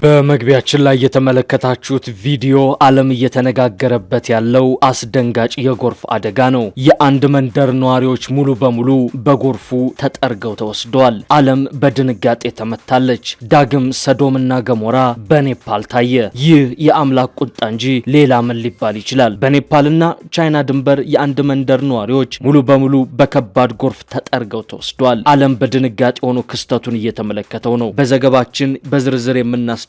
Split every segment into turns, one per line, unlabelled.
በመግቢያችን ላይ የተመለከታችሁት ቪዲዮ ዓለም እየተነጋገረበት ያለው አስደንጋጭ የጎርፍ አደጋ ነው። የአንድ መንደር ነዋሪዎች ሙሉ በሙሉ በጎርፉ ተጠርገው ተወስደዋል። ዓለም በድንጋጤ ተመታለች። ዳግም ሰዶምና ገሞራ በኔፓል ታየ። ይህ የአምላክ ቁጣ እንጂ ሌላ ምን ሊባል ይችላል? በኔፓልና ቻይና ድንበር የአንድ መንደር ነዋሪዎች ሙሉ በሙሉ በከባድ ጎርፍ ተጠርገው ተወስደዋል። ዓለም በድንጋጤ ሆኖ ክስተቱን እየተመለከተው ነው። በዘገባችን በዝርዝር የምናስደምጣችሁ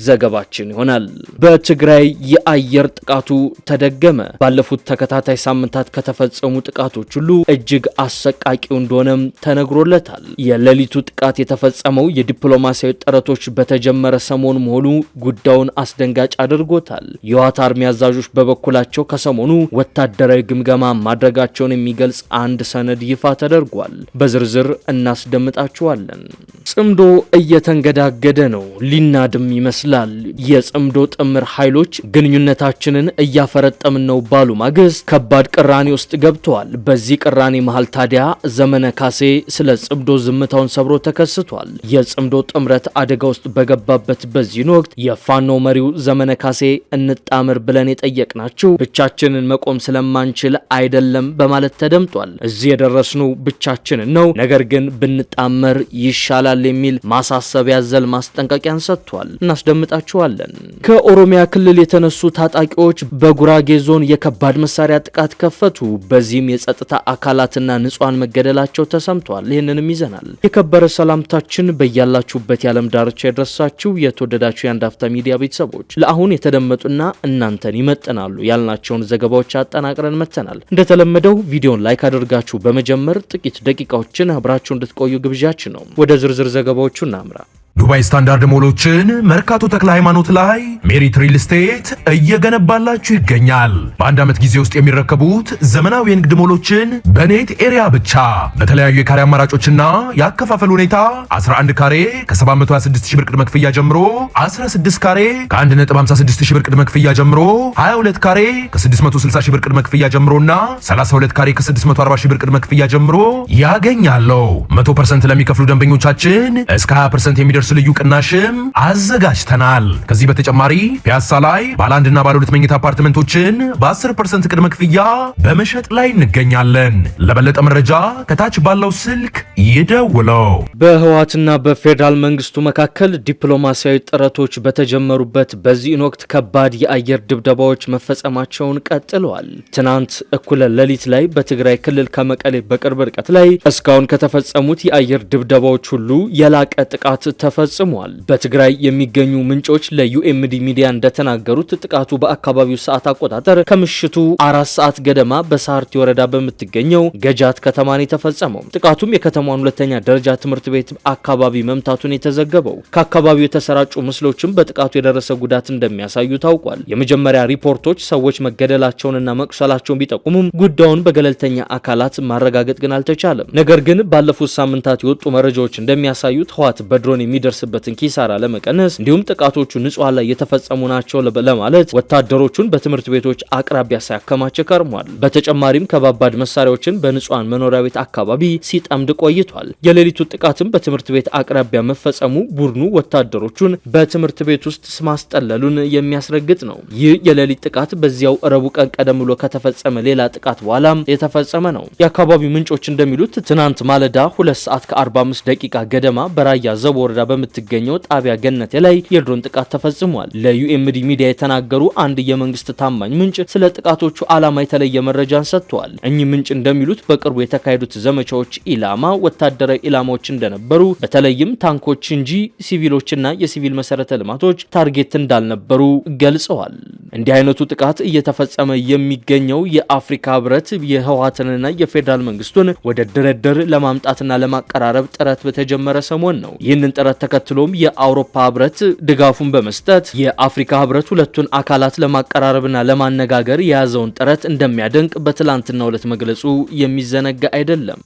ዘገባችን ይሆናል። በትግራይ የአየር ጥቃቱ ተደገመ። ባለፉት ተከታታይ ሳምንታት ከተፈጸሙ ጥቃቶች ሁሉ እጅግ አሰቃቂው እንደሆነም ተነግሮለታል። የሌሊቱ ጥቃት የተፈጸመው የዲፕሎማሲያዊ ጥረቶች በተጀመረ ሰሞን መሆኑ ጉዳዩን አስደንጋጭ አድርጎታል። የህወሓት አርሚ አዛዦች በበኩላቸው ከሰሞኑ ወታደራዊ ግምገማ ማድረጋቸውን የሚገልጽ አንድ ሰነድ ይፋ ተደርጓል። በዝርዝር እናስደምጣችኋለን። ጽምዶ እየተንገዳገደ ነው። ሊናድም ይመስላል። የጽምዶ ጥምር ኃይሎች ግንኙነታችንን እያፈረጠምን ነው ባሉ ማግስት ከባድ ቅራኔ ውስጥ ገብተዋል። በዚህ ቅራኔ መሃል ታዲያ ዘመነ ካሴ ስለ ጽምዶ ዝምታውን ሰብሮ ተከስቷል። የጽምዶ ጥምረት አደጋ ውስጥ በገባበት በዚህ ወቅት የፋኖ መሪው ዘመነ ካሴ እንጣምር ብለን የጠየቅናችሁ ብቻችንን መቆም ስለማንችል አይደለም በማለት ተደምጧል። እዚህ የደረስነው ብቻችንን ነው፣ ነገር ግን ብንጣመር ይሻላል የሚል ማሳሰቢያ ያዘል ማስጠንቀቂያን ሰጥቷል። እናስደምጣችኋለን። ከኦሮሚያ ክልል የተነሱ ታጣቂዎች በጉራጌ ዞን የከባድ መሳሪያ ጥቃት ከፈቱ። በዚህም የጸጥታ አካላትና ንጹሃን መገደላቸው ተሰምቷል። ይህንንም ይዘናል። የከበረ ሰላምታችን በያላችሁበት የዓለም ዳርቻ የደረሳችሁ የተወደዳችሁ የአንድ አፍታ ሚዲያ ቤተሰቦች ለአሁን የተደመጡና እናንተን ይመጥናሉ ያልናቸውን ዘገባዎች አጠናቅረን መተናል። እንደተለመደው ቪዲዮን ላይክ አድርጋችሁ በመጀመር ጥቂት ደቂቃዎችን አብራችሁ እንድትቆዩ ግብዣችን ነው። ወደ ዝርዝር ዘገባዎቹ እናምራ።
ዱባይ ስታንዳርድ ሞሎችን መርካቶ ተክለ ሃይማኖት ላይ ሜሪት ሪል ስቴት እየገነባላችሁ ይገኛል። በአንድ ዓመት ጊዜ ውስጥ የሚረከቡት ዘመናዊ የንግድ ሞሎችን በኔት ኤሪያ ብቻ በተለያዩ የካሬ አማራጮችና ያከፋፈል ሁኔታ 11 ካሬ ከ726 ሺህ ብር ቅድመ ክፍያ ጀምሮ፣ 16 ካሬ ከ1.56 ሺህ ብር ቅድመ ክፍያ ጀምሮ፣ 22 ካሬ ከ660 ሺህ ብር ቅድመ ክፍያ ጀምሮና 32 ካሬ ከ640 ሺህ ብር ቅድመ ክፍያ ጀምሮ ያገኛሉ። 100% ለሚከፍሉ ደንበኞቻችን እስከ 20% የሚደርስ ልዩ ቅናሽም አዘጋጅተናል። ከዚህ በተጨማሪ ፒያሳ ላይ ባለ 1 እና ባለ 2 መኝታ አፓርትመንቶችን በ10% ቅድመ ክፍያ በመሸጥ ላይ እንገኛለን። ለበለጠ መረጃ ከታች ባለው ስልክ ይደውለው።
በህወሓትና በፌዴራል መንግስቱ መካከል ዲፕሎማሲያዊ ጥረቶች በተጀመሩበት በዚህ ወቅት ከባድ የአየር ድብደባዎች መፈጸማቸውን ቀጥለዋል። ትናንት እኩለ ሌሊት ላይ በትግራይ ክልል ከመቀሌ በቅርብ ርቀት ላይ እስካሁን ከተፈጸሙት የአየር ድብደባዎች ሁሉ የላቀ ጥቃት ተፈጽሟል። በትግራይ የሚገኙ ምንጮች ለዩኤምዲ ሚዲያ እንደተናገሩት ጥቃቱ በአካባቢው ሰዓት አቆጣጠር ከምሽቱ 4 ሰዓት ገደማ በሳርቲ ወረዳ በምትገኘው ገጃት ከተማን የተፈጸመው። ጥቃቱም የከተማውን ሁለተኛ ደረጃ ትምህርት ቤት አካባቢ መምታቱን የተዘገበው። ከአካባቢው የተሰራጩ ምስሎችም በጥቃቱ የደረሰ ጉዳት እንደሚያሳዩ ታውቋል። የመጀመሪያ ሪፖርቶች ሰዎች መገደላቸውንና መቁሰላቸውን ቢጠቁሙም ጉዳዩን በገለልተኛ አካላት ማረጋገጥ ግን አልተቻለም። ነገር ግን ባለፉት ሳምንታት የወጡ መረጃዎች እንደሚያሳዩት ህወሓት በድሮን የሚደርስበትን ኪሳራ ለመቀነስ እንዲሁም ጥቃቶቹ ንጹሃን ላይ የተፈጸሙ ናቸው ለማለት ወታደሮቹን በትምህርት ቤቶች አቅራቢያ ሲያከማች ከርሟል። በተጨማሪም ከባባድ መሳሪያዎችን በንጹሃን መኖሪያ ቤት አካባቢ ሲጠምድ ቆይቷል። የሌሊቱ ጥቃትም በትምህርት ቤት አቅራቢያ መፈጸሙ ቡድኑ ወታደሮቹን በትምህርት ቤት ውስጥ ማስጠለሉን የሚያስረግጥ ነው። ይህ የሌሊት ጥቃት በዚያው ረቡዕ ቀን ቀደም ብሎ ከተፈጸመ ሌላ ጥቃት በኋላም የተፈጸመ ነው። የአካባቢው ምንጮች እንደሚሉት ትናንት ማለዳ 2 ሰዓት ከ45 ደቂቃ ገደማ በራያ ዘቦ ወረዳ በምትገኘው ጣቢያ ገነቴ ላይ የድሮን ጥቃት ተፈጽሟል። ለዩኤምዲ ሚዲያ የተናገሩ አንድ የመንግስት ታማኝ ምንጭ ስለ ጥቃቶቹ ዓላማ የተለየ መረጃን ሰጥተዋል። እኚህ ምንጭ እንደሚሉት በቅርቡ የተካሄዱት ዘመቻዎች ኢላማ ወታደራዊ ኢላማዎች እንደነበሩ፣ በተለይም ታንኮች እንጂ ሲቪሎችና የሲቪል መሰረተ ልማቶች ታርጌት እንዳልነበሩ ገልጸዋል። እንዲህ አይነቱ ጥቃት እየተፈጸመ የሚገኘው የአፍሪካ ህብረት የህወሓትንና የፌዴራል መንግስቱን ወደ ድርድር ለማምጣትና ለማቀራረብ ጥረት በተጀመረ ሰሞን ነው። ይህንን ጥረት ተከትሎም የአውሮፓ ህብረት ድጋፉን በመስጠት የአፍሪካ ህብረት ሁለቱን አካላት ለማቀራረብና ለማነጋገር የያዘውን ጥረት እንደሚያደንቅ በትላንትናው ዕለት መግለጹ የሚዘነጋ አይደለም።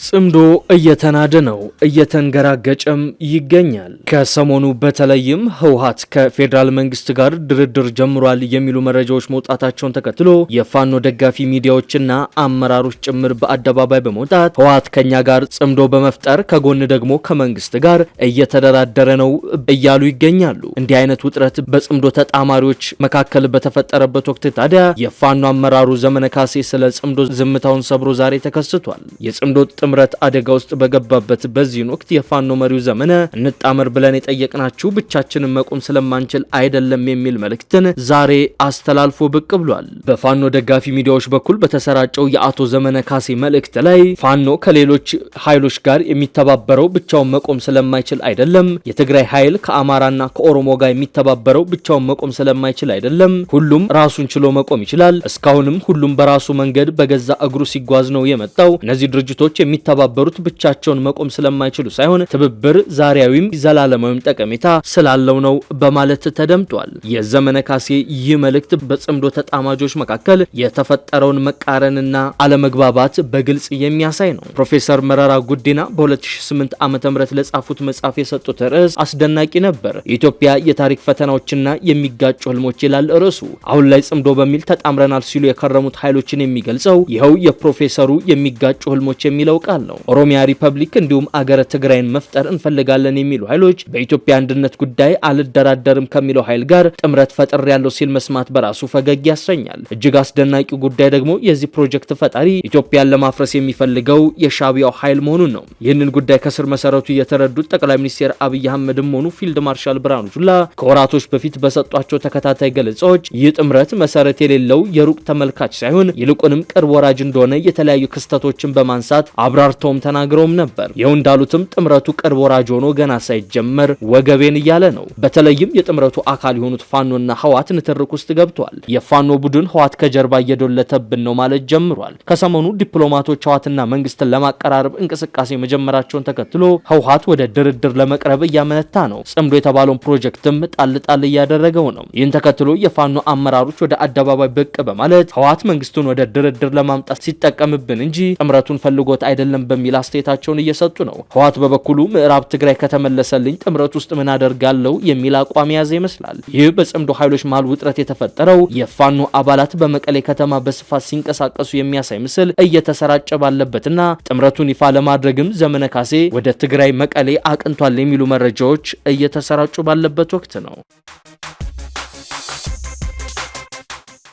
ጽምዶ እየተናደ ነው፣ እየተንገራገጨም ይገኛል። ከሰሞኑ በተለይም ህወሓት ከፌዴራል መንግስት ጋር ድርድር ጀምሯል የሚሉ መረጃዎች መውጣታቸውን ተከትሎ የፋኖ ደጋፊ ሚዲያዎችና አመራሮች ጭምር በአደባባይ በመውጣት ህወሓት ከኛ ጋር ጽምዶ በመፍጠር ከጎን ደግሞ ከመንግስት ጋር እየተደራደረ ነው እያሉ ይገኛሉ። እንዲህ አይነት ውጥረት በጽምዶ ተጣማሪዎች መካከል በተፈጠረበት ወቅት ታዲያ የፋኖ አመራሩ ዘመነ ካሴ ስለ ጽምዶ ዝምታውን ሰብሮ ዛሬ ተከስቷል። የጽምዶ ጥምረት አደጋ ውስጥ በገባበት በዚህን ወቅት የፋኖ መሪው ዘመነ እንጣመር ብለን የጠየቅናችሁ ብቻችንን መቆም ስለማንችል አይደለም የሚል መልእክትን ዛሬ አስተላልፎ ብቅ ብሏል። በፋኖ ደጋፊ ሚዲያዎች በኩል በተሰራጨው የአቶ ዘመነ ካሴ መልእክት ላይ ፋኖ ከሌሎች ኃይሎች ጋር የሚተባበረው ብቻውን መቆም ስለማይችል አይደለም፣ የትግራይ ኃይል ከአማራና ከኦሮሞ ጋር የሚተባበረው ብቻውን መቆም ስለማይችል አይደለም፣ ሁሉም ራሱን ችሎ መቆም ይችላል። እስካሁንም ሁሉም በራሱ መንገድ በገዛ እግሩ ሲጓዝ ነው የመጣው። እነዚህ ድርጅቶች የሚተባበሩት ብቻቸውን መቆም ስለማይችሉ ሳይሆን ትብብር ዛሬያዊም ዘላለማዊም ጠቀሜታ ስላለው ነው በማለት ተደምጧል። የዘመነ ካሴ ይህ መልእክት በጽምዶ ተጣማጆች መካከል የተፈጠረውን መቃረንና አለመግባባት በግልጽ የሚያሳይ ነው። ፕሮፌሰር መረራ ጉዲና በ2008 ዓ.ም ለጻፉት መጽሐፍ የሰጡት ርዕስ አስደናቂ ነበር። የኢትዮጵያ የታሪክ ፈተናዎችና የሚጋጩ ህልሞች ይላል ርዕሱ። አሁን ላይ ጽምዶ በሚል ተጣምረናል ሲሉ የከረሙት ኃይሎችን የሚገልጸው ይኸው የፕሮፌሰሩ የሚጋጩ ህልሞች የሚለው ቃል ነው። ኦሮሚያ ሪፐብሊክ እንዲሁም አገረ ትግራይን መፍጠር እንፈልጋለን የሚሉ ኃይሎች በኢትዮጵያ አንድነት ጉዳይ አልደራደርም ከሚለው ኃይል ጋር ጥምረት ፈጥር ያለው ሲል መስማት በራሱ ፈገግ ያሰኛል። እጅግ አስደናቂው ጉዳይ ደግሞ የዚህ ፕሮጀክት ፈጣሪ ኢትዮጵያን ለማፍረስ የሚፈልገው የሻቢያው ኃይል መሆኑን ነው። ይህንን ጉዳይ ከስር መሰረቱ የተረዱት ጠቅላይ ሚኒስትር አብይ አህመድም ሆኑ ፊልድ ማርሻል ብርሃኑ ጁላ ከወራቶች በፊት በሰጧቸው ተከታታይ ገለጻዎች ይህ ጥምረት መሰረት የሌለው የሩቅ ተመልካች ሳይሆን ይልቁንም ቅርብ ወራጅ እንደሆነ የተለያዩ ክስተቶችን በማንሳት አብራርተውም ተናግረውም ነበር። ይኸው እንዳሉትም ጥምረቱ ቅርብ ወራጅ ሆኖ ገና ሳይጀመር ወገቤን እያለ ነው። በተለይም የጥምረቱ አካል የሆኑት ፋኖና ህወሓት ንትርክ ውስጥ ገብቷል። የፋኖ ቡድን ህወሓት ከጀርባ እየዶለተብን ነው ማለት ጀምሯል። ከሰሞኑ ዲፕሎማቶች ህወሓትና መንግስትን ለማቀራረብ እንቅስቃሴ መጀመራቸውን ተከትሎ ህወሓት ወደ ድርድር ለመቅረብ እያመነታ ነው። ጽምዶ የተባለውን ፕሮጀክትም ጣል እያደረገው ነው። ይህን ተከትሎ የፋኖ አመራሮች ወደ አደባባይ ብቅ በማለት ህወሓት መንግስቱን ወደ ድርድር ለማምጣት ሲጠቀምብን እንጂ ጥምረቱን ፈልጎት አይደለም በሚል አስተያየታቸውን እየሰጡ ነው። ህወሓት በበኩሉ ምዕራብ ትግራይ ከተመለሰልኝ ጥምረት ውስጥ ምን አደርጋለሁ የሚል አቋም የያዘ ይመስላል። ይህ በጽምዶ ኃይሎች መሃል ውጥረት የተፈጠረው የፋኖ አባላት በመቀሌ ከተማ በስፋት ሲንቀሳቀሱ የሚያሳይ ምስል እየተሰራጨ ባለበትና ጥምረቱን ይፋ ለማድረግም ዘመነ ካሴ ወደ ትግራይ መቀሌ አቅንቷል የሚሉ መረጃዎች እየተሰራጩ ባለበት ወቅት ነው።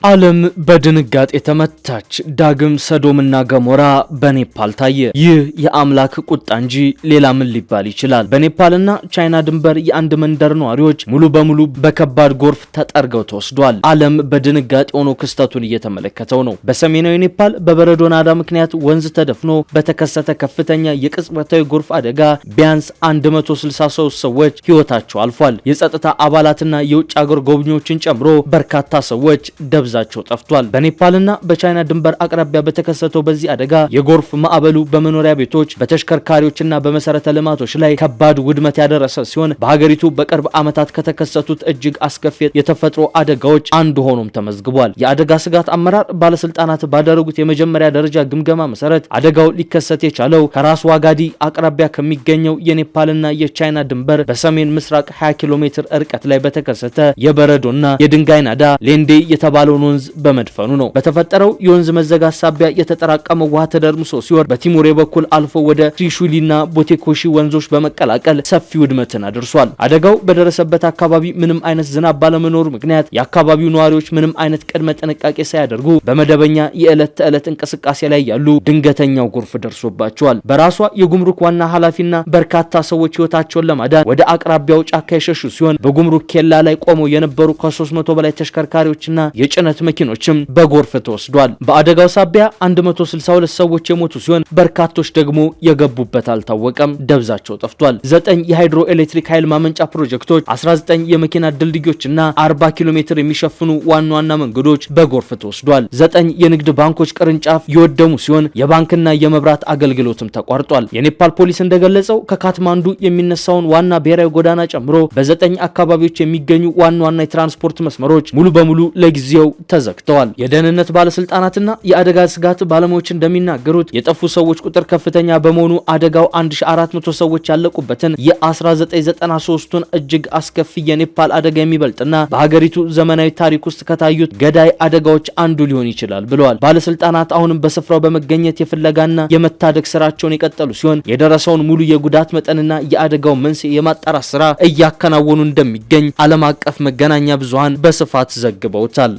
ዓለም በድንጋጤ ተመታች። ዳግም ሰዶምና ገሞራ በኔፓል ታየ። ይህ የአምላክ ቁጣ እንጂ ሌላ ምን ሊባል ይችላል? በኔፓልና ቻይና ድንበር የአንድ መንደር ነዋሪዎች ሙሉ በሙሉ በከባድ ጎርፍ ተጠርገው ተወስዷል። ዓለም በድንጋጤ ሆኖ ክስተቱን እየተመለከተው ነው። በሰሜናዊ ኔፓል በበረዶ ናዳ ምክንያት ወንዝ ተደፍኖ በተከሰተ ከፍተኛ የቅጽበታዊ ጎርፍ አደጋ ቢያንስ 163 ሰዎች ህይወታቸው አልፏል። የጸጥታ አባላትና የውጭ አገር ጎብኚዎችን ጨምሮ በርካታ ሰዎች ደብዛቸው ጠፍቷል። በኔፓልና በቻይና ድንበር አቅራቢያ በተከሰተው በዚህ አደጋ የጎርፍ ማዕበሉ በመኖሪያ ቤቶች፣ በተሽከርካሪዎችና በመሰረተ ልማቶች ላይ ከባድ ውድመት ያደረሰ ሲሆን በሀገሪቱ በቅርብ ዓመታት ከተከሰቱት እጅግ አስከፊ የተፈጥሮ አደጋዎች አንዱ ሆኖም ተመዝግቧል። የአደጋ ስጋት አመራር ባለስልጣናት ባደረጉት የመጀመሪያ ደረጃ ግምገማ መሰረት አደጋው ሊከሰት የቻለው ከራስ ዋጋዲ አቅራቢያ ከሚገኘው የኔፓልና የቻይና ድንበር በሰሜን ምስራቅ 20 ኪሎ ሜትር ርቀት ላይ በተከሰተ የበረዶና የድንጋይ ናዳ ሌንዴ የተባለው ወንዝ በመድፈኑ ነው። በተፈጠረው የወንዝ መዘጋት ሳቢያ የተጠራቀመው ውሃ ተደርምሶ ሲወርድ በቲሙሬ በኩል አልፎ ወደ ትሪሹሊና ቦቴኮሺ ወንዞች በመቀላቀል ሰፊ ውድመትን አድርሷል። አደጋው በደረሰበት አካባቢ ምንም አይነት ዝናብ ባለመኖሩ ምክንያት የአካባቢው ነዋሪዎች ምንም አይነት ቅድመ ጥንቃቄ ሳያደርጉ በመደበኛ የዕለት ተዕለት እንቅስቃሴ ላይ ያሉ ድንገተኛው ጎርፍ ደርሶባቸዋል። በራሷ የጉምሩክ ዋና ኃላፊና በርካታ ሰዎች ህይወታቸውን ለማዳን ወደ አቅራቢያው ጫካ የሸሹ ሲሆን በጉምሩክ ኬላ ላይ ቆመው የነበሩ ከ300 በላይ ተሽከርካሪዎችና የጭነት መኪኖችም በጎርፍ ተወስዷል። በአደጋው ሳቢያ 162 ሰዎች የሞቱ ሲሆን በርካቶች ደግሞ የገቡበት አልታወቀም፣ ደብዛቸው ጠፍቷል። 9 የሃይድሮ ኤሌክትሪክ ኃይል ማመንጫ ፕሮጀክቶች፣ 19 የመኪና ድልድዮችና 40 ኪሎ ሜትር የሚሸፍኑ ዋና መንገዶች በጎርፍ ተወስዷል። 9 የንግድ ባንኮች ቅርንጫፍ የወደሙ ሲሆን የባንክና የመብራት አገልግሎትም ተቋርጧል። የኔፓል ፖሊስ እንደገለጸው ከካትማንዱ የሚነሳውን ዋና ብሔራዊ ጎዳና ጨምሮ በ9 አካባቢዎች የሚገኙ ዋና የትራንስፖርት መስመሮች ሙሉ በሙሉ ለጊዜው ተዘግተዋል። የደህንነት ባለስልጣናትና የአደጋ ስጋት ባለሙያዎች እንደሚናገሩት የጠፉ ሰዎች ቁጥር ከፍተኛ በመሆኑ አደጋው 1400 ሰዎች ያለቁበትን የ1993ቱን እጅግ አስከፊ የኔፓል አደጋ የሚበልጥና በሀገሪቱ ዘመናዊ ታሪክ ውስጥ ከታዩት ገዳይ አደጋዎች አንዱ ሊሆን ይችላል ብለዋል። ባለስልጣናት አሁንም በስፍራው በመገኘት የፍለጋና የመታደግ ስራቸውን የቀጠሉ ሲሆን የደረሰውን ሙሉ የጉዳት መጠንና የአደጋው መንስኤ የማጣራት ስራ እያከናወኑ እንደሚገኝ ዓለም አቀፍ መገናኛ ብዙሃን በስፋት ዘግበውታል።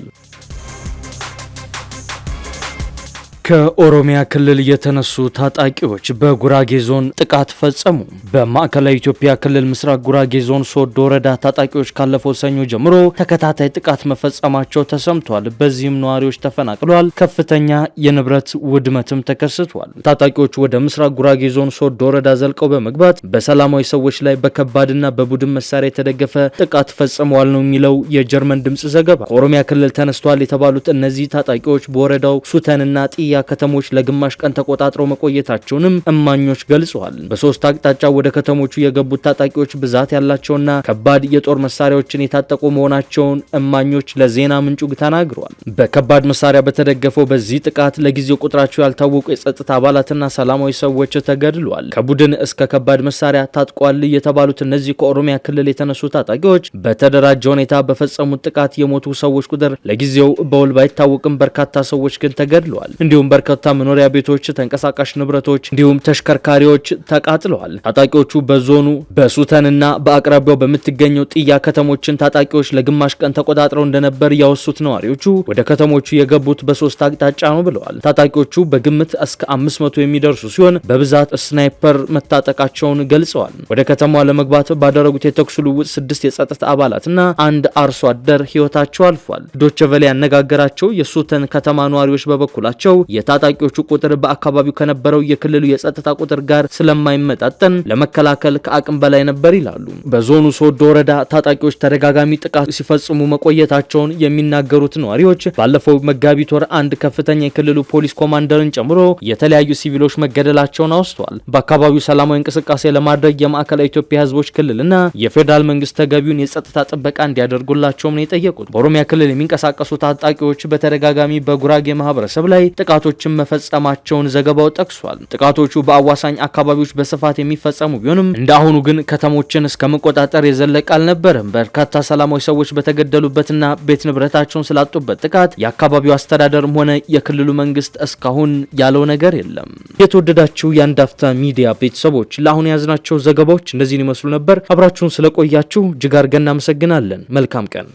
ከኦሮሚያ ክልል የተነሱ ታጣቂዎች በጉራጌ ዞን ጥቃት ፈጸሙ። በማዕከላዊ ኢትዮጵያ ክልል ምስራቅ ጉራጌ ዞን ሶዶ ወረዳ ታጣቂዎች ካለፈው ሰኞ ጀምሮ ተከታታይ ጥቃት መፈጸማቸው ተሰምቷል። በዚህም ነዋሪዎች ተፈናቅለዋል፣ ከፍተኛ የንብረት ውድመትም ተከስቷል። ታጣቂዎች ወደ ምስራቅ ጉራጌ ዞን ሶዶ ወረዳ ዘልቀው በመግባት በሰላማዊ ሰዎች ላይ በከባድና በቡድን መሳሪያ የተደገፈ ጥቃት ፈጽመዋል ነው የሚለው የጀርመን ድምጽ ዘገባ። ከኦሮሚያ ክልል ተነስተዋል የተባሉት እነዚህ ታጣቂዎች በወረዳው ሱተንና ጥያ ከተሞች ለግማሽ ቀን ተቆጣጥረው መቆየታቸውንም እማኞች ገልጸዋል። በሶስት አቅጣጫ ወደ ከተሞቹ የገቡት ታጣቂዎች ብዛት ያላቸውና ከባድ የጦር መሳሪያዎችን የታጠቁ መሆናቸውን እማኞች ለዜና ምንጩ ተናግረዋል። በከባድ መሳሪያ በተደገፈው በዚህ ጥቃት ለጊዜው ቁጥራቸው ያልታወቁ የጸጥታ አባላትና ሰላማዊ ሰዎች ተገድለዋል። ከቡድን እስከ ከባድ መሳሪያ ታጥቀዋል የተባሉት እነዚህ ከኦሮሚያ ክልል የተነሱ ታጣቂዎች በተደራጀ ሁኔታ በፈጸሙት ጥቃት የሞቱ ሰዎች ቁጥር ለጊዜው በውል ባይታወቅም በርካታ ሰዎች ግን ተገድለዋል። እንዲሁም በርካታ መኖሪያ ቤቶች፣ ተንቀሳቃሽ ንብረቶች እንዲሁም ተሽከርካሪዎች ተቃጥለዋል። ታጣቂዎቹ በዞኑ በሱተንና በአቅራቢያው በምትገኘው ጥያ ከተሞችን ታጣቂዎች ለግማሽ ቀን ተቆጣጥረው እንደነበር ያወሱት ነዋሪዎቹ ወደ ከተሞቹ የገቡት በሶስት አቅጣጫ ነው ብለዋል። ታጣቂዎቹ በግምት እስከ 500 የሚደርሱ ሲሆን በብዛት ስናይፐር መታጠቃቸውን ገልጸዋል። ወደ ከተማዋ ለመግባት ባደረጉት የተኩስ ልውውጥ 6 የጸጥታ አባላትና አንድ አርሶ አደር ህይወታቸው አልፏል። ዶቼ ቬለ ያነጋገራቸው የሱተን ከተማ ነዋሪዎች በበኩላቸው የታጣቂዎቹ ቁጥር በአካባቢው ከነበረው የክልሉ የጸጥታ ቁጥር ጋር ስለማይመጣጠን ለመከላከል ከአቅም በላይ ነበር ይላሉ። በዞኑ ሶዶ ወረዳ ታጣቂዎች ተደጋጋሚ ጥቃት ሲፈጽሙ መቆየታቸውን የሚናገሩት ነዋሪዎች ባለፈው መጋቢት ወር አንድ ከፍተኛ የክልሉ ፖሊስ ኮማንደርን ጨምሮ የተለያዩ ሲቪሎች መገደላቸውን አውስተዋል። በአካባቢው ሰላማዊ እንቅስቃሴ ለማድረግ የማዕከላዊ ኢትዮጵያ ህዝቦች ክልልና የፌዴራል መንግስት ተገቢውን የጸጥታ ጥበቃ እንዲያደርጉላቸውም ነው የጠየቁት። በኦሮሚያ ክልል የሚንቀሳቀሱ ታጣቂዎች በተደጋጋሚ በጉራጌ ማህበረሰብ ላይ ጥቃቶችን መፈጸማቸውን ዘገባው ጠቅሷል። ጥቃቶቹ በአዋሳኝ አካባቢዎች በስፋት የሚፈጸሙ ቢሆንም እንደአሁኑ ግን ከተሞችን እስከ መቆጣጠር የዘለቀ አልነበረም። በርካታ ሰላማዊ ሰዎች በተገደሉበትና ቤት ንብረታቸውን ስላጡበት ጥቃት የአካባቢው አስተዳደርም ሆነ የክልሉ መንግስት እስካሁን ያለው ነገር የለም። የተወደዳችሁ የአንድ አፍታ ሚዲያ ቤተሰቦች ለአሁን የያዝናቸው ዘገባዎች እነዚህን ይመስሉ ነበር። አብራችሁን ስለቆያችሁ እጅግ አድርገን እናመሰግናለን። መልካም ቀን።